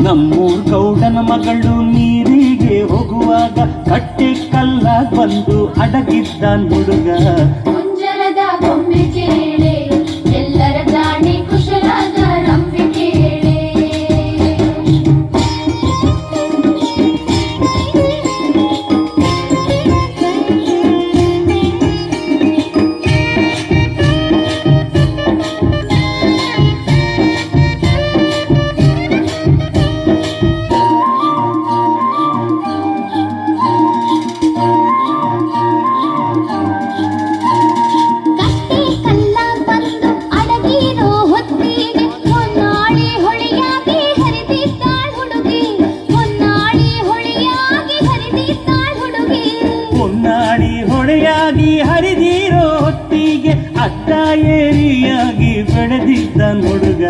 ನಮ್ಮೂರ್ ಗೌಡನ ಮಗಳು ನೀರಿಗೆ ಹೋಗುವಾಗ ಕಟ್ಟೆ ಕಲ್ಲ ಬಂದು ಅಡಗಿದ್ದ ಹುಡುಗ. ಕುಂಜರದ ಗೊಂಬೆ ಕೇಳೆ ಎಲ್ಲರ ಜಾಣಿ ಕುಶಲದ ರಂಬೆ ಕೇಳೆ. ಹೊಳೆಯಾಗಿ ಹರಿದಿರೋ ಹೊತ್ತಿಗೆ ಅಡ್ಡ ಏರಿಯಾಗಿ ಬೆಳೆದಿದ್ದ ಹುಡುಗ.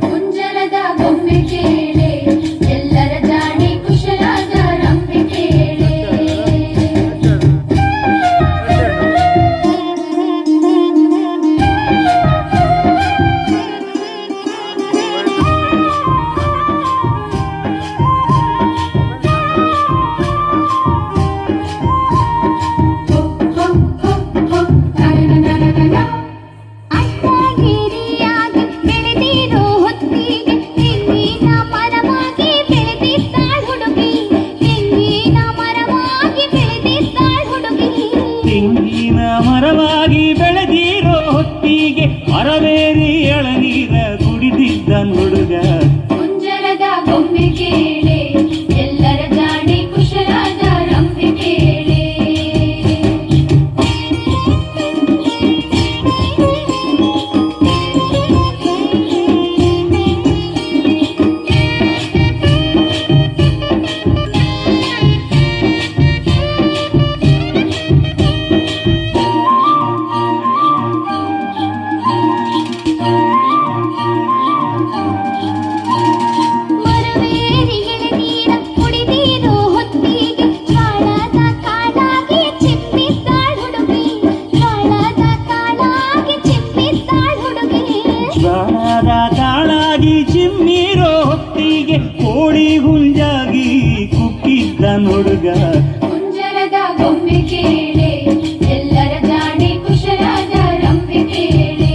ಕುಂಜರದ ಗೊಂಬೆ ಕೇಳೆ ಎಲ್ಲರ ಜಾಣಿ ಕುಶಲದ ರಂಬೆ ಕೇಳೆ. ತೆಂಗಿನ ಮರವಾಗಿ ಬೆಳೆದಿರೋ ಹೊತ್ತಿಗೆ ಮರವೇರಿ ಎಳನೀರ ಕುಡಿದಿದ್ದ ಹುಡುಗ. ಕುಂಜರದ ಗೊಂಬೆ ಕೇಳೆ ಎಲ್ಲರ ಜಾಣಿ ಕುಶಲದ ರಂಬೆ ಕೇಳೆ. ಜ್ವಾಳದ ಕಾಳಾಗಿ ಚಿಮ್ಮಿರೋ ಹೊತ್ತಿಗೆ ಕೋಳಿ ಹುಂಜಾಗಿ ಕುಕ್ಕಿದ್ದ ಹುಡುಗ. ಕುಂಜರದ ಗೊಂಬೆ ಕೇಳೆ ಎಲ್ಲರ ಜಾಣಿ ಕುಶಲದ ರಂಬೆ ಕೇಳೆ.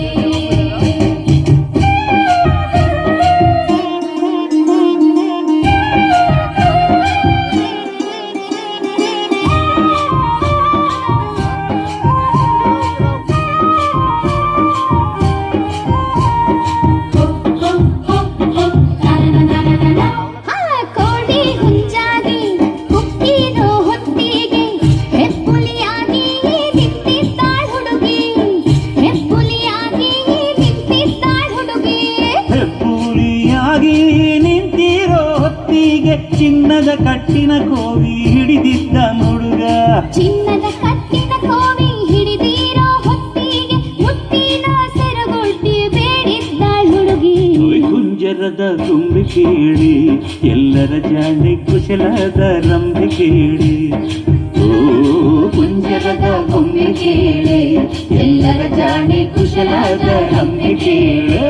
ಹೆಬ್ಬುಲಿಯಾಗಿ ನಿಂತಿರೋ ಹೊತ್ತಿಗೆ ಚಿನ್ನದ ಕಟ್ಟಿನ ಕೋವಿ ಹಿಡಿದಿದ್ದ ಹುಡುಗ. ಚಿನ್ನದ ಕಟ್ಟಿನ ಕೋವಿ ಹಿಡಿದಿರೋ ಹೊತ್ತಿಗೆ ಮುತ್ತಿನ ಸೆರಗೊಡ್ಡಿ ಬೇಡಿದ್ದ ಹುಡುಗಿ. ಕುಂಜರದ ಗೊಂಬೆ ಕೇಳಿ ಎಲ್ಲರ ಜಾಣಿ ಕುಶಲದ ರಂಬೆ ಕೇಳಿ. ಓ ಕುಂಜರದ ಗೊಂಬೆ ಕೇಳಿ ಎಲ್ಲರ ಜಾಣಿ ಕುಶಲದ ರಂಬೆ ಕೇಳಿ.